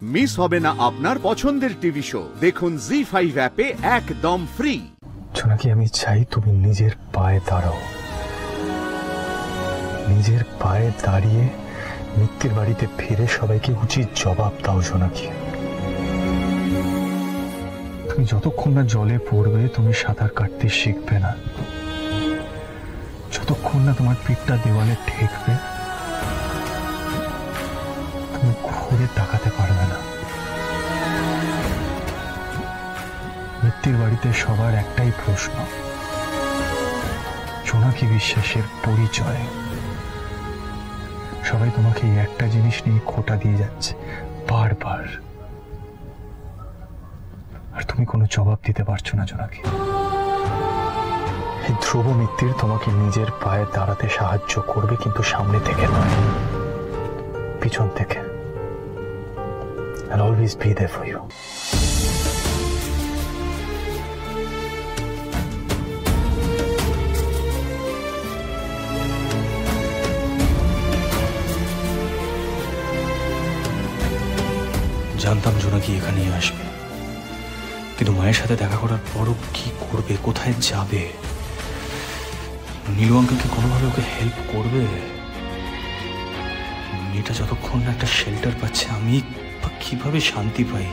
Miss হবে না আপনার পছন্দের টিভি শো। দেখুন জি5 অ্যাপে একদম ফ্রি। জোনাকি, আমি চাই তুমি নিজের পায়ে দাঁড়াও। নিজের পায়ে দাঁড়িয়ে মিত্তির বাড়িতে ফিরে সবাইকে উচিত জবাব দাও। জোনাকি, তুমি যতক্ষণ না জলে পড়বে তুমি সাঁতার কাটতে শিখবে না। যতক্ষণ না তোমার পিঠটা দেওয়ালে ঠেকবে তুমি ঘুরে তাকাতে পারবে না। মিত্তির বাড়িতে সবার একটাই প্রশ্ন, জোনাকি বিশ্বাসের পরিচয়। সবাই তোমাকে এই একটা জিনিস নিয়ে খোঁটা দিয়ে যাচ্ছে বারবার, আর তুমি কোনো জবাব দিতে পারছো না। জোনাকি, এই ধ্রুব মিত্তির তোমাকে নিজের পায়ে দাঁড়াতে সাহায্য করবে, কিন্তু সামনে থেকে নয়, পিছন থেকে। I'll always be there for you. জানতাম জোনাকি এখানেই আসবে, কিন্তু মায়ের সাথে দেখা করার পরও কি করবে, কোথায় যাবে? নীলু আঙ্কেলকে কোনোভাবে ওকে হেল্প করবে? মেয়েটা যতক্ষণ না একটা শেল্টার পাচ্ছে আমি কিভাবে শান্তি পাই?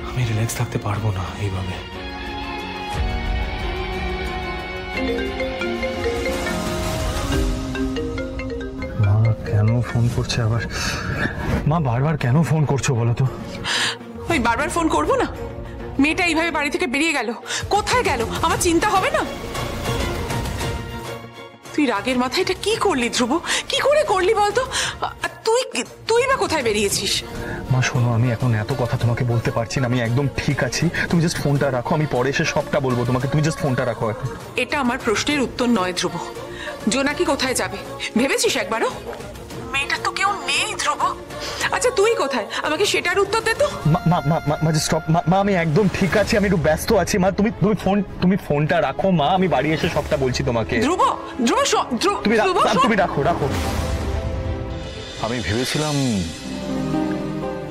আমি রিল্যাক্স থাকতে পারবো না এইভাবে। মা কেন ফোন করছে আবার? মা বারবার কেন ফোন করছো বলো তো? ওই বারবার ফোন করবো না? মেয়েটা এইভাবে বাড়ি থেকে বেরিয়ে গেল, কোথায় গেল আমার চিন্তা হবে না? তুই রাগের মাথায় এটা কি করলি ধ্রুব? কি করে করলি বলতো? তুই বা কোথায় বেরিয়েছিস? মা শোনো, আমি এখন এত কথা তোমাকে বলতে পারছি না। আমি একদম ঠিক আছি, তুমি জাস্ট ফোনটা রাখো। আমি পরে এসে সবটা বলবো তোমাকে, তুমি জাস্ট ফোনটা রাখো এখন। এটা আমার প্রশ্নের উত্তর নয় ধ্রুব। জোনাকি কোথায় যাবে ভেবেছিস একবারও? মেয়েটা তো কেউ নেই ধ্রুব। আচ্ছা তুই কোথায়, আমাকে সেটার উত্তর দে তো। মা স্টপ। মা আমি একদম ঠিক আছি, আমি একটু ব্যস্ত আছি। মা তুমি ফোনটা রাখো মা, আমি বাড়ি এসে সবটা বলছি তোমাকে। ধ্রুব তুমি রাখো। আমি ভেবেছিলাম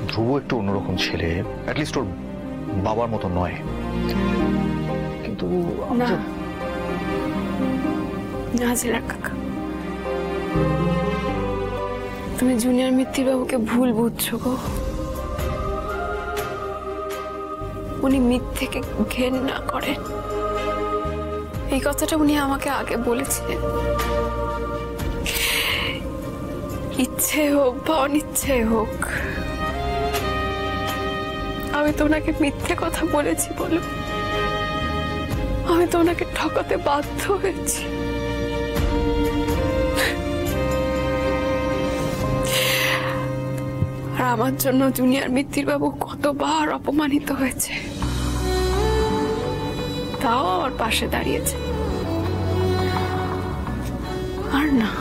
ধ্রুব একটু অন্যরকম ছেলে, অ্যাটলিস্ট ওর বাবার মতো নয়, কিন্তু কাকা, তুমি জুনিয়র মিত্তির বাবুকে ভুল বুঝছো গো। উনি মিথ্যেকে ঘেন্না করেন, এই কথাটা উনি আমাকে আগে বলেছিলেন। ইচ্ছে হোক বা অনিচ্ছে হোক, আমি তো ওনাকে মিথ্যে কথা বলেছি বলো, আমি তো ওনাকে ঠকাতে বাধ্য হয়েছি। আর আমার জন্য জুনিয়র মিত্তির বাবু কতবার অপমানিত হয়েছে, তাও আমার পাশে দাঁড়িয়েছে। আর না,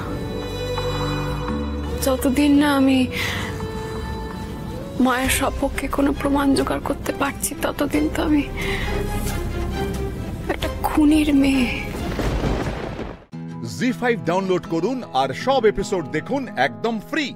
যতদিন না আমি মায়ের সপক্ষে কোনো প্রমাণ জোগাড় করতে পারছি ততদিন তো আমি একটা খুনির মেয়ে। জি5 ডাউনলোড করুন আর সব এপিসোড দেখুন একদম ফ্রি।